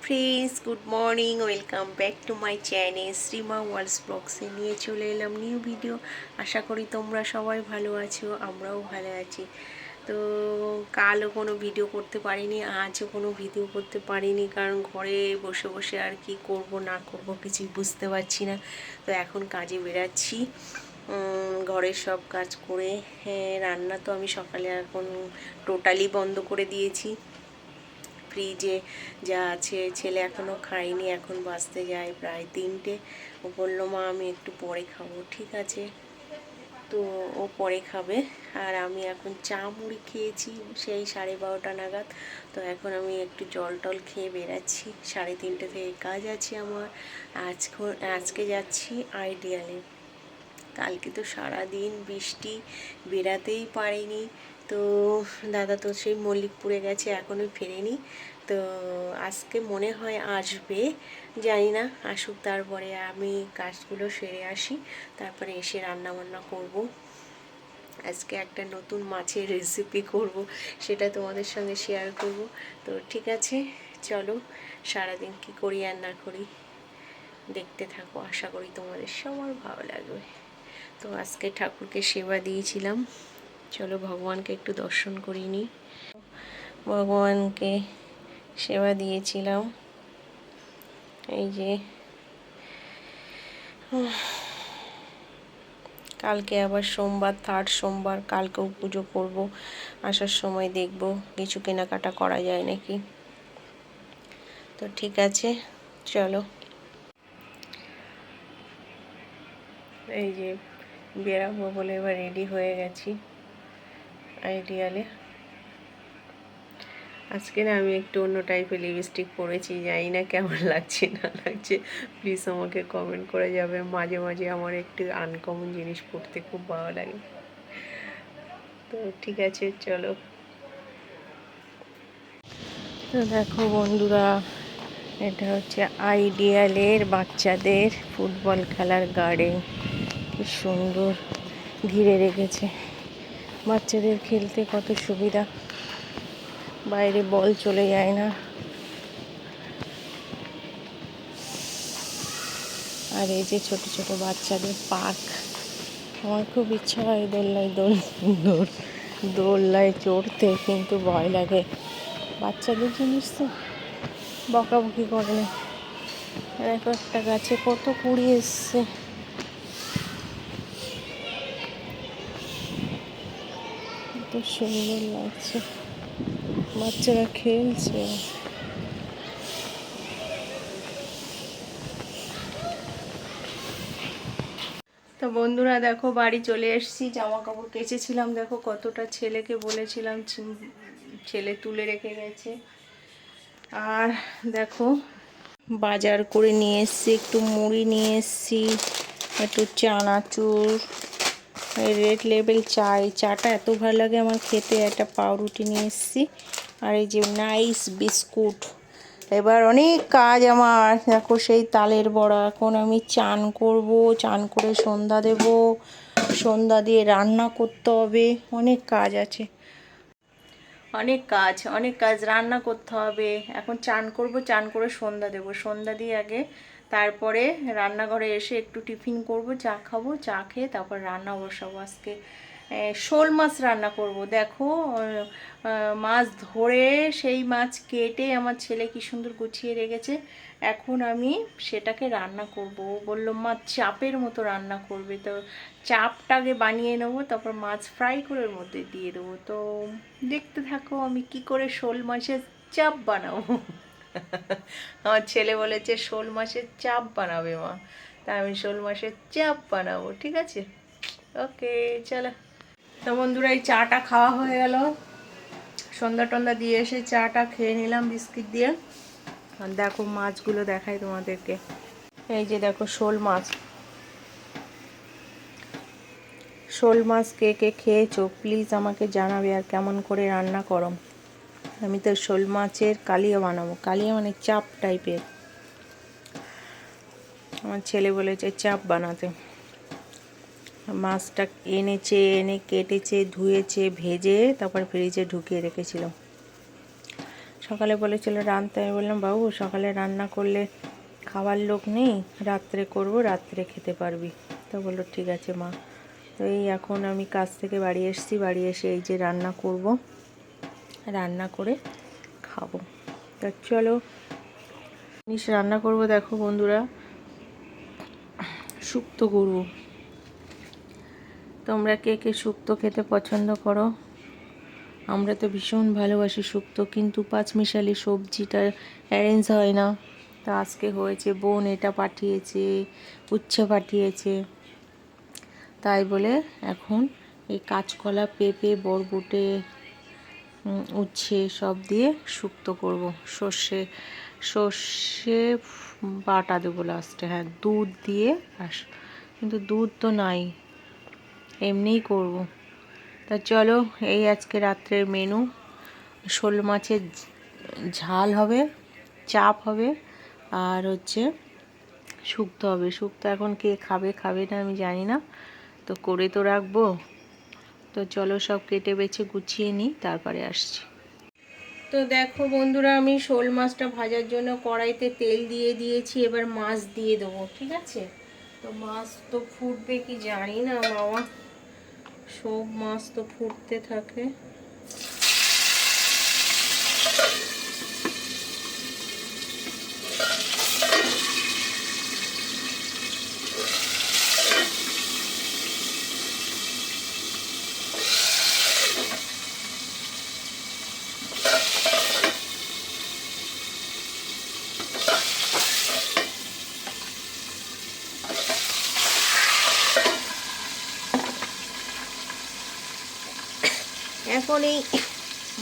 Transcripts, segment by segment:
Friends, good morning, welcome back to my channel Shrima worlds ব্লগসে নিয়ে চলে এলাম নিউ ভিডিও। আশা করি তোমরা সবাই ভালো আছো, আমরাও ভালো আছি। তো কালও কোনো ভিডিও করতে পারিনি, আজও কোনো ভিডিও করতে পারিনি, কারণ ঘরে বসে বসে আর কি করব না করব কিছুই বুঝতে পারছি না। তো এখন কাজে বেরাচ্ছি, ঘরের সব কাজ করে। রান্না তো আমি সকালে এখন টোটালি বন্ধ করে দিয়েছি। ফ্রিজে যা আছে, ছেলে এখনও খায়নি, এখন বাজতে যায় প্রায় 3টে। ও বললো মা আমি একটু পরে খাবো, ঠিক আছে। তো ও পরে খাবে, আর আমি এখন চা মুড়ি খেয়েছি সেই 12:30 নাগাদ। তো এখন আমি একটু জল টল খেয়ে বেরাচ্ছি, 3:30 থেকে কাজ আছে আমার। আজকে যাচ্ছি আইডিয়ালে। কালকে তো সারাদিন বৃষ্টি, বেরাতেই পারিনি। তো দাদা তো সেই মল্লিকপুরে গেছে, এখনও ফেরেনি। তো আজকে মনে হয় আসবে, জানি না আসুক, তারপরে আমি কাজগুলো সেরে আসি, তারপরে এসে রান্না বান্না করব। আজকে একটা নতুন মাছের রেসিপি করব, সেটা তোমাদের সঙ্গে শেয়ার করব। তো ঠিক আছে, চলো সারাদিন কি করি আর না করি দেখতে থাকো, আশা করি তোমাদের সবার ভালো লাগবে। তো আজকে ঠাকুরকে সেবা দিয়েছিলাম, চলো ভগবানকে একটু দর্শন করিনি। ভগবানকে সেবা দিয়েছিলাম, এই যে কালকে আবার সোমবার, 3rd সোমবার, কালকেও পুজো করব। আসার সময় দেখব কিছু কেনাকাটা করা যায় নাকি। তো ঠিক আছে, চলো। এই যে বেরাবো বলে এবার রেডি হয়ে গেছি আইডিয়ালে। আজকে না আমি একটু অন্য টাইপের লিপস্টিক পরেছি, জানি না কেমন লাগছে না লাগছে, প্লিজ আমাকে কমেন্ট করে যাবে। মাঝে মাঝে আমার একটু আনকমন জিনিস পরতে খুব ভালো লাগে। তো ঠিক আছে, চলো। তো দেখো বন্ধুরা, এটা হচ্ছে আইডিয়ালের বাচ্চাদের ফুটবল খেলার গার্ডেন। কি সুন্দর ঘিরে রেখেছে, বাচ্চাদের খেলতে কত সুবিধা, বাইরে বল চলে যায় না। আর এই যে ছোট ছোট বাচ্চাদের পার্ক। আমার খুব ইচ্ছা হয় দোলনায় চড়তে, কিন্তু ভয় লাগে, বাচ্চাদের জিনিস তো বকাবকি করে না। দেখো একটা গাছে কত কুড়ি এসছে, কত সুন্দর লাগছে, বাচ্চারা খেলছে। তো বন্ধুরা দেখো, বাড়ি চলে এসেছি, জামা কাপড় কেচেছিলাম, দেখো কতটা, ছেলেকে বলেছিলাম, ছেলে তুলে রেখে গেছে। আর দেখো বাজার করে নিয়ে এসছি, একটু মুড়ি নিয়ে এসছি, একটু চানাচুর, রেড লেবেল চা, এই চাটা এত ভালো লাগে আমার খেতে। একটা পাউরুটি নিয়ে এসছি, আর এই যে নাইস বিস্কুট। এবার অনেক কাজ আমার, দেখো সেই তালের বড়া, এখন আমি চান করব, চান করে সন্ধ্যা দেব, সন্ধ্যা দিয়ে রান্না করতে হবে, অনেক কাজ আছে, অনেক কাজ রান্না করতে হবে। এখন চান করব, চান করে সন্ধ্যা দেব, সন্ধ্যা দিয়ে আগে তারপরে রান্নাঘরে এসে একটু টিফিন করব, চা খাবো, চা খেয়ে তারপর রান্না বসাবো। আজকে শোল মাছ রান্না করব। দেখো মাছ ধরে সেই মাছ কেটে আমার ছেলে কি সুন্দর গুছিয়ে রেখেছে, এখন আমি সেটাকে রান্না করব। ও বললো মা চাপের মতো রান্না করবে, তো চাপটাকে বানিয়ে নেবো, তারপর মাছ ফ্রাই করে ওর মধ্যে দিয়ে দেবো। তো দেখতে থাকো আমি কি করে শোল মাছের চাপ বানাবো। আমার ছেলে বলেছে শোল মাছের চাপ বানাবে মা, তা আমি শোল মাছের চাপ বানাবো, ঠিক আছে, ওকে চলো। তো বন্ধুরা, এই চাটা খাওয়া হয়ে গেল, সন্ধ্যা টন্ধা দিয়ে এসে চাটা খেয়ে নিলাম বিস্কিট দিয়ে। আর দেখো মাছগুলো দেখাই তোমাদেরকে, এই যে দেখো শোল মাছ। শোল মাছ কে কে খেয়েছো প্লিজ আমাকে জানাবে, আর কেমন করে রান্না করো। আমি তো শোল মাছের কালিয়া বানাবো, কালিয়া মানে চাপ টাইপের। আমার ছেলে বলেছে চাপ বানাতে। মাছটা এনেছে, এনে কেটেছে, ধুয়েছে, ভেজে তারপর ফ্রিজে ঢুকিয়ে রেখেছিল। সকালে বলেছিল রাঁধতে, আমি বললাম বাবু সকালে রান্না করলে খাওয়ার লোক নেই, রাত্রে করব, রাত্রে খেতে পারবি। তো বললো ঠিক আছে মা। তো এই এখন আমি কাজ থেকে বাড়ি এসেছি, বাড়ি এসে এই যে রান্না করব, রান্না করে খাবো। তা চলো জিনিস রান্না করব। দেখো বন্ধুরা, শুক্তো করব। তোমরা কে কে শুক্তো খেতে পছন্দ করো? আমরা তো ভীষণ ভালোবাসি শুক্তো, কিন্তু পাঁচমিশালি সবজিটা অ্যারেঞ্জ হয় না। তা আজকে হয়েছে, বোন এটা পাঠিয়েছে, উচ্ছে পাঠিয়েছে, তাই বলে এখন এই কাঁচকলা, পেঁপে, বরবটে, উচ্ছে সব দিয়ে শুক্তো করব। সর্ষে বাটা দেবো লাস্টে, হ্যাঁ দুধ দিয়ে। কিন্তু দুধ তো নাই, এমনিই করব। তা চলো, এই আজকে রাত্রের মেনু। শোল মাছের ঝাল হবে, চাপ হবে, আর হচ্ছে শুক্তো হবে। শুক্তো এখন কে খাবে খাবে না আমি জানি না, তো করে তো রাখবো। তো চলো সব কেটে বেছে গুছিয়ে নিই, তারপরে আসছি। তো দেখো বন্ধুরা, আমি শোল মাছটা ভাজার জন্য কড়াইতে তেল দিয়ে দিয়েছি, এবার মাছ দিয়ে দেবো, ঠিক আছে? তো মাছ তো ফুটবে কি জানি না বাবা, সব মাছ তো ফুটতে থাকে। এখন এই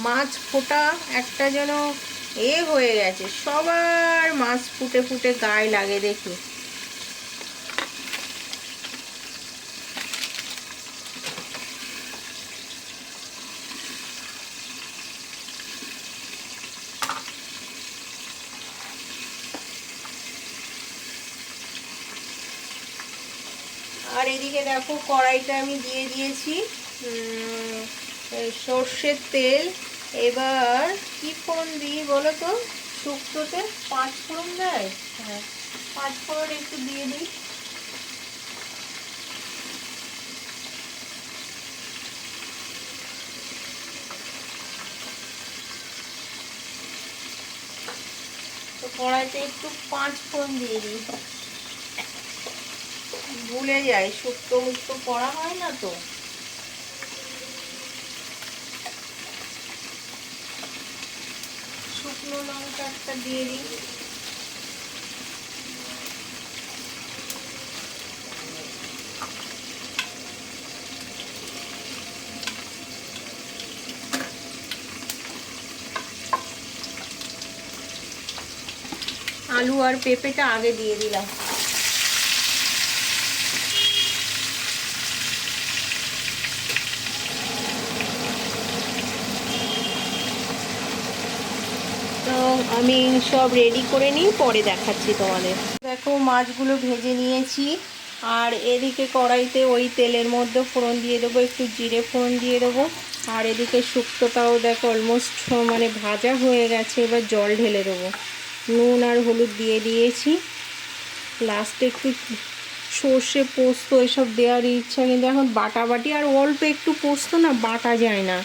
মাছ ফোটা একটা যেন হয়ে গেছে, সবার মাছ ফুটে ফুটে গায়ে লাগে দেখি। আর এদিকে দেখো কড়াইটা আমি দিয়ে দিয়েছি সর্ষের তেল। এবার কি ফোড়ন দিই বলো তো? শুক্তোতে 5 ফোড়ন দেয়, হ্যাঁ 5 ফোড়ন একটু দিয়ে দিই। তো কড়াইতে একটু 5 ফোড়ন দিয়ে দিই, ভুলে যাই, শুক্তো মুক্তো করা হয় না তো। শুকনো লঙ্কা একটা দিয়ে দিই। আলু আর পেঁপেটা আগে দিয়ে দিলাম। তো আমি সব রেডি করে নিই, পরে দেখাচ্ছি তোমাদের। দেখো মাছগুলো ভেজে নিয়েছি, আর এদিকে কড়াইতে ওই তেলের মধ্যে ফোড়ন দিয়ে দেবো, একটু জিরে ফোড়ন দিয়ে দেবো। আর এদিকে শুক্তোটাও দেখো অলমোস্ট মানে ভাজা হয়ে গেছে, এবার জল ঢেলে দেবো। নুন আর হলুদ দিয়ে দিয়েছি, লাস্টে একটু সর্ষে পোস্ত এসব দেওয়ার ইচ্ছা, কিন্তু এখন বাটাবাটি আর অল্প একটু পোস্ত না বাটা যায় না,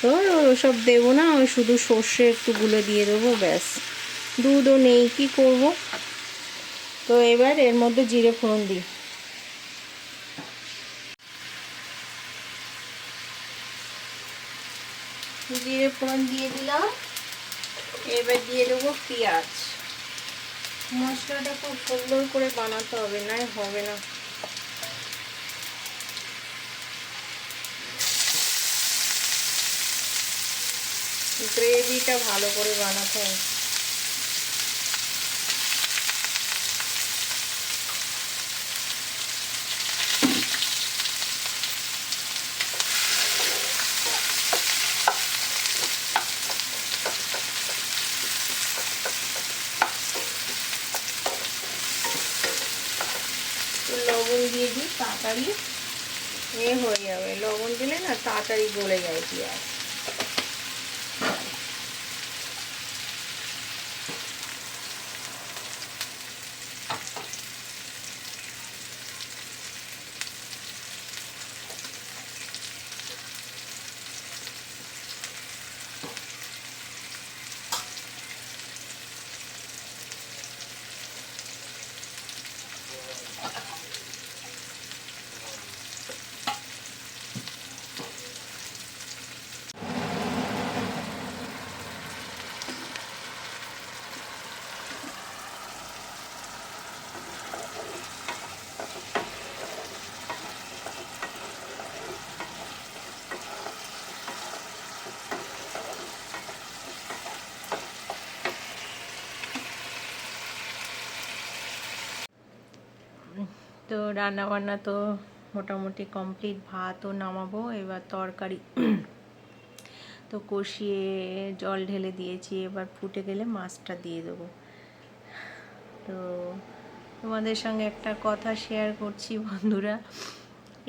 তো ওসব দেবো না, ওই শুধু সর্ষে একটু গুলে দিয়ে দেবো, ব্যাস। দুধও নেই, কি করব। তো এবার এর মধ্যে জিরে ফোড়ন দিই। জিরে ফোড়ন দিয়ে দিলাম, এবার দিয়ে দেবো পেঁয়াজ। মশলাটা খুব সুন্দর করে বানাতে হবে, না হবে না। গ্রেভিটা ভালো করে বানাতে হবে। লবণ দিয়ে দিই, তাড়াতাড়ি হয়ে যাবে। লবণ দিলে না তাড়াতাড়ি গলে যায় পেঁয়াজ। তো রান্না বান্না তো মোটামুটি কমপ্লিট, ভাতও নামাবো, এবার তরকারি তো কষিয়ে জল ঢেলে দিয়েছি, এবার ফুটে গেলে মাছটা দিয়ে দেবো। তো তোমাদের সঙ্গে একটা কথা শেয়ার করছি বন্ধুরা,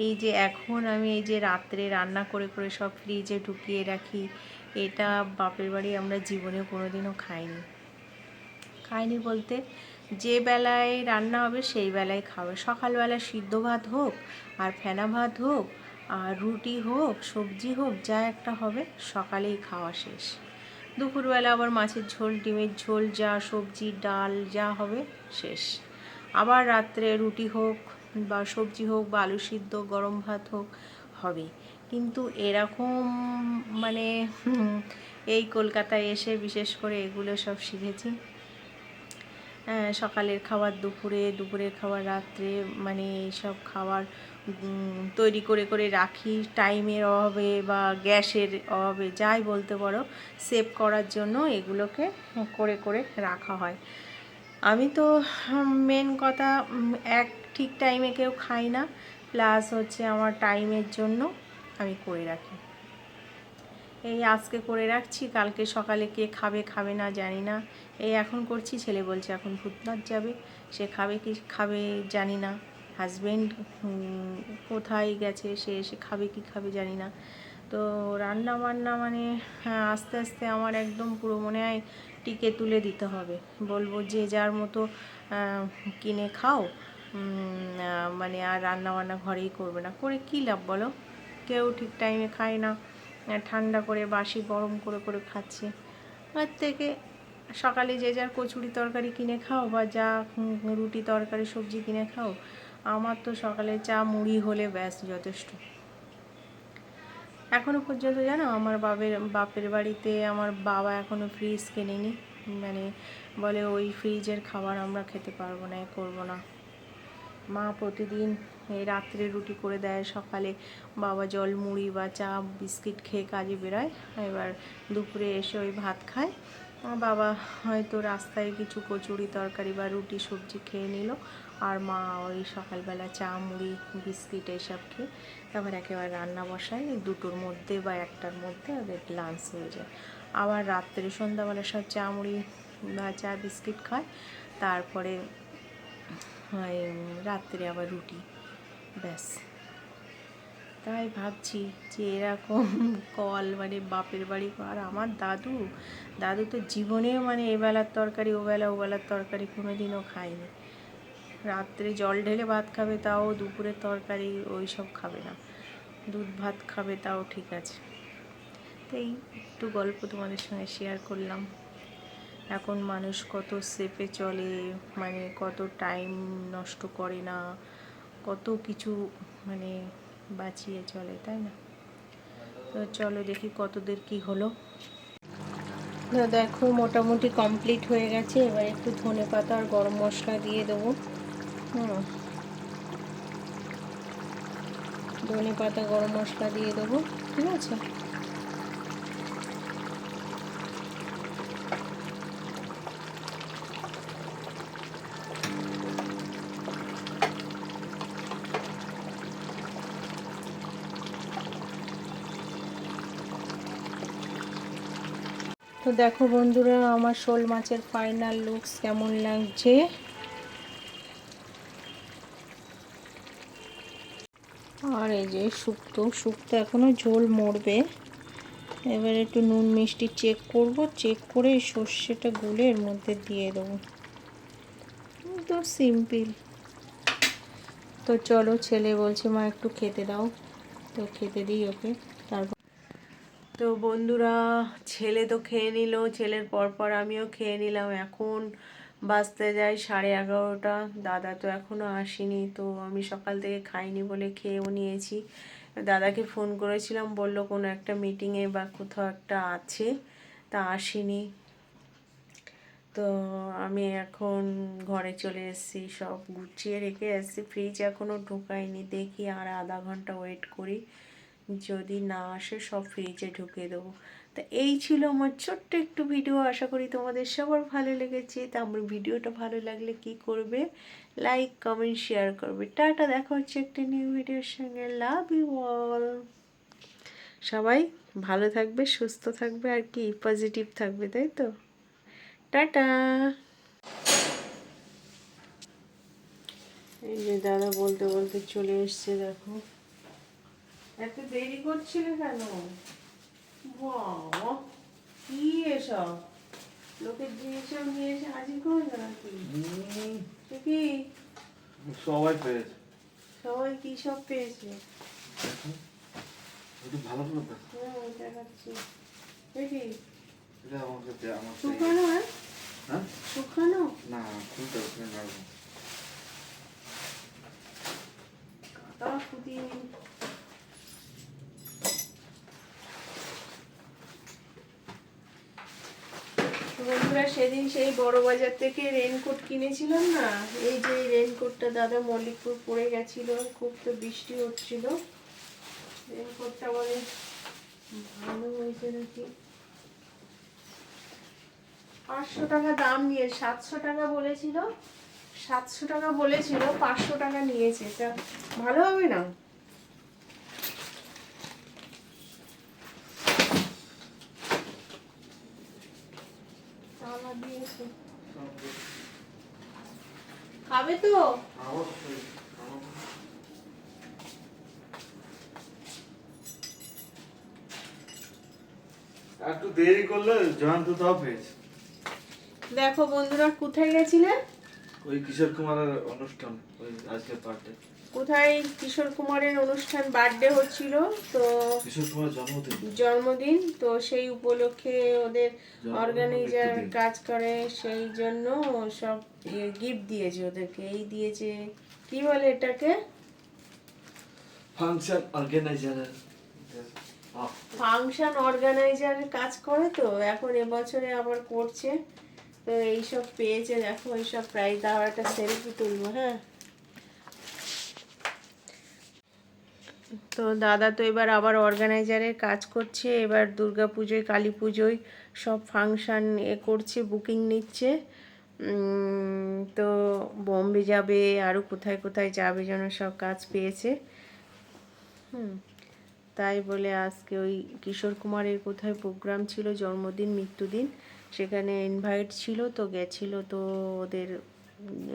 এই যে এখন আমি এই যে রাত্রে রান্না করে করে সব ফ্রিজে ঢুকিয়ে রাখি, এটা বাপের বাড়ি আমরা জীবনে কোনোদিনও খাইনি বলতে, যে বেলায় রান্না হবে সেই বেলায় খাবে। সকালবেলা সিদ্ধ ভাত হোক আর ফেনা ভাত হোক আর রুটি হোক সবজি হোক, যা একটা হবে সকালেই খাওয়া শেষ। দুপুরবেলা আবার মাছের ঝোল ডিমের ঝোল যা সবজি ডাল যা হবে শেষ। আবার রাত্রে রুটি হোক বা সবজি হোক বা আলু সিদ্ধ গরম ভাত হোক হবে। কিন্তু এরকম মানে এই কলকাতায় এসে বিশেষ করে এগুলো সব শিখেছি। সকালের খাবার দুপুরে, দুপুরের খাবার রাত্রে, মানে এইসব খাবার তৈরি করে করে রাখি টাইমের অভাবে বা গ্যাসের অভাবে, যাই বলতে পারো, সেভ করার জন্য এগুলোকে করে করে রাখা হয়। আমি তো মেন কথা এক ঠিক টাইমে কেউ খাই না, প্লাস হচ্ছে আমার টাইমের জন্য আমি করে রাখি। এই আজকে করে রাখছি, কালকে সকালে কে খাবে খাবে না জানি না। এই এখন করছি, ছেলে বলছে এখন ভূতনাথ যাবে, সে খাবে কি খাবে জানি না। হাজব্যান্ড কোথায় গেছে, সে এসে খাবে কি খাবে জানি না। তো রান্না বান্না মানে আস্তে আস্তে আমার একদম পুরো মনে হয় টিকে তুলে দিতে হবে। বলবো যে যার মতো কিনে খাও, মানে আর রান্না বান্না ঘরেই করবে না, করে কী লাভ বলো? কেউ ঠিক টাইমে খায় না, ঠান্ডা করে বাসি গরম করে করে খাচ্ছে। তার থেকে সকালে যে যার কচুরি তরকারি কিনে খাও বা যা রুটি তরকারি সবজি কিনে খাও। আমার তো সকালে চা মুড়ি হলে ব্যাস যথেষ্ট। এখনও পর্যন্ত জানো, আমার বাপের বাড়িতে আমার বাবা এখনও ফ্রিজ কেনেনি, মানে বলে ওই ফ্রিজের খাবার আমরা খেতে পারবো না, করবো না। মা প্রতিদিন এই রাত্রে রুটি করে দেয়, সকালে বাবা জল মুড়ি বা চা বিস্কিট খেয়ে কাজে বেরোয়, এবার দুপুরে এসে ওই ভাত খায়। বাবা হয়তো রাস্তায় কিছু কচুরি তরকারি বা রুটি সবজি খেয়ে নিল, আর মা ওই সকালবেলা চা মুড়ি বিস্কিট এসব খেয়ে তারপর একেবারে রান্না বসায়, দুটোর মধ্যে বা একটার মধ্যে ওদের লাঞ্চ হয়ে যায়। আবার রাত্রে সন্ধ্যাবেলা সব চা মুড়ি বা চা বিস্কিট খায়, তারপরে রাত্রে আবার রুটি, ব্যাস। তাই ভাবছি যে এরকম কল মানে বাপের বাড়ি, আর আমার দাদু তো জীবনেও মানে এবেলার তরকারি ওবেলার তরকারি কোনো দিনও খায়নি। রাত্রে জল ঢেলে ভাত খাবে, তাও দুপুরের তরকারি ওই সব খাবে না, দুধ ভাত খাবে তাও ঠিক আছে। তো এই একটু গল্প তোমাদের সঙ্গে শেয়ার করলাম। এখন মানুষ কত সেফে চলে, মানে কত টাইম নষ্ট করে না, কত কিছু মানে বাঁচিয়ে চলে, তাই না? তো চলো দেখি কতদের কি হলো। তো দেখো মোটামুটি কমপ্লিট হয়ে গেছে, এবার একটু ধনেপাতা আর গরম মশলা দিয়ে দেবো। ধনেপাতা গরম মশলা দিয়ে দেবো, ঠিক আছে। তো দেখো বন্ধুরা, আমার শোল মাছের ফাইনাল লুকস কেমন লাগছে। আর এই যে শুক্তো এখনো ঝোল মরবে। এবার একটু নুন মিষ্টি চেক করব, চেক করে সর্ষেটা গুলে এর মধ্যে দিয়ে দেবো। তো সিম্পল। তো চলো, ছেলে বলছে মা একটু খেতে দাও, তো খেতে দিই ওকে। তারপর তো বন্ধুরা, ছেলে তো খেয়ে নিল, ছেলের পরপর আমিও খেয়ে নিলাম। এখন বাজতে যায় 11:30। দাদা তো এখনও আসেনি, তো আমি সকাল থেকে খাইনি বলে খেয়েও নিয়েছি। দাদাকে ফোন করেছিলাম, বলল কোনো একটা মিটিংয়ে বা কোথাও একটা আছে, তা আসেনি। তো আমি এখন ঘরে চলে এসেছি, সব গুছিয়ে রেখে এসেছি, ফ্রিজ এখনও ঢোকাইনি, দেখি আর আধা ঘন্টা ওয়েট করি, যদি না আসে সব ফ্রিজে ঢুকিয়ে দেবো। তো এই ছিল আমার ছোট্ট একটু ভিডিও, আশা করি তোমাদের সবার ভালো লেগেছে। তা আমার ভিডিওটা ভালো লাগলে কি করবে, লাইক কমেন্ট শেয়ার করবে। টাটা, দেখা হচ্ছে একটা নিউ ভিডিওর সঙ্গে। Love you all. সবাই ভালো থাকবে, সুস্থ থাকবে, আর কি পজিটিভ থাকবে, তাই তো। টাটা। এই যে দাদা বলতে বলতে চলে এসছে, দেখো। এত দেরি করছিলে কেন? বাবা, কি এসব লোকের জিনিস নিয়ে এসে হাজির করবে নাকি? কি সবাই পেয়েছে। সবাই কি সব পেয়েছে? একটু ভালো করে দেখো। হ্যাঁ, দেখাচ্ছি। দেখি এটা আমাকে দে, আমার শুকানো। হ্যাঁ শুকানো না, খুলতে হবে, তুমি নাড়বো। কাটা ফুটি। বন্ধুরা, সেদিন সেই বড় বাজার থেকে রেনকোট কিনেছিলাম না, এই যে রেনকোটটা দাদা মল্লিকপুর পরে গেছিল, খুব তো বৃষ্টি হচ্ছিল। রেনকোটটা বলে ভালো হয়েছে নাকি। 500 টাকা দাম নিয়ে, 700 টাকা বলেছিল, 700 টাকা বলেছিল, 500 টাকা নিয়েছে। তা ভালো হবে না? তালা দিয়েছে। খাবে তো? অবশ্যই। একটু দেরি করলে জয়ন্ত তাও পেয়েছে। দেখো বন্ধুরা, কোথায় গেছিলে? ওই কিশোর কুমারের অনুষ্ঠান, ওই আজকের পার্টে। কোথায়? কিশোর কুমারের অনুষ্ঠান, বার্থডে হচ্ছিল তো, কিশোর কুমারের জন্মদিন। জন্মদিন তো, সেই উপলক্ষে ওদের জন্মদিন, অর্গানাইজার মৃত্যুদিন। কাজ করে, সেই জন্য সব গিফট দিয়েছে ওদেরকে। এই দিয়েছে, কি বলে এটাকে, ফাংশন অর্গানাইজার। ফাংশন অর্গানাইজার কাজ করে তো, এখন এবছরে আবার করছে। তো এইসব পেয়েছে, দেখো এইসব প্রাইজ। দাও একটা সেলফি তুলবো। হ্যাঁ, তো দাদা তো এবার আবার অর্গানাইজারের কাজ করছে। এবার দুর্গা পুজোয়, কালী পুজোয় সব ফাংশান করছে, বুকিং নিচ্ছে। তো বম্বে যাবে, আরও কোথায় কোথায় যাবে যেন, সব কাজ পেয়েছে। তাই বলে আজকে ওই কিশোর কুমারের কোথায় প্রোগ্রাম ছিল, জন্মদিন মৃত্যুদিন, সেখানে ইনভাইট ছিল তো, গেছিল তো, ওদের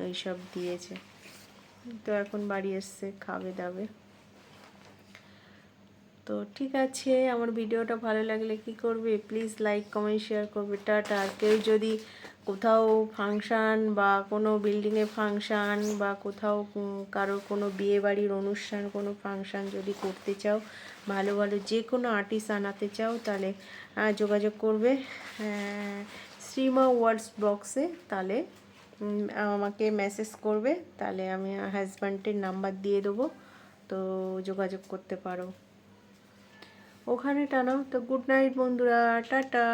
এইসব দিয়েছে। তো এখন বাড়ি এসছে, খাবে দাবে। তো ঠিক আছে, আমার ভিডিওটা ভালো লাগলে কি করবে, প্লিজ লাইক কমেন্ট শেয়ার করবে। টাটা। আর কেউ যদি কোথাও ফাংশান বা কোনো বিল্ডিংয়ে ফাংশান বা কোথাও কারো কোনো বিয়ে বাড়ির অনুষ্ঠান, কোনো ফাংশান যদি করতে চাও, ভালো ভালো যে কোনো আর্টিস্ট আনাতে চাও, তাহলে যোগাযোগ করবে শ্রীমা ওয়ার্ডস বক্সে। তাহলে আমাকে মেসেজ করবে, তাহলে আমি হাজব্যান্ডের নাম্বার দিয়ে দেবো, তো যোগাযোগ করতে পারো। ওখানে টানো তো। গুড নাইট বন্ধুরা, টাটা।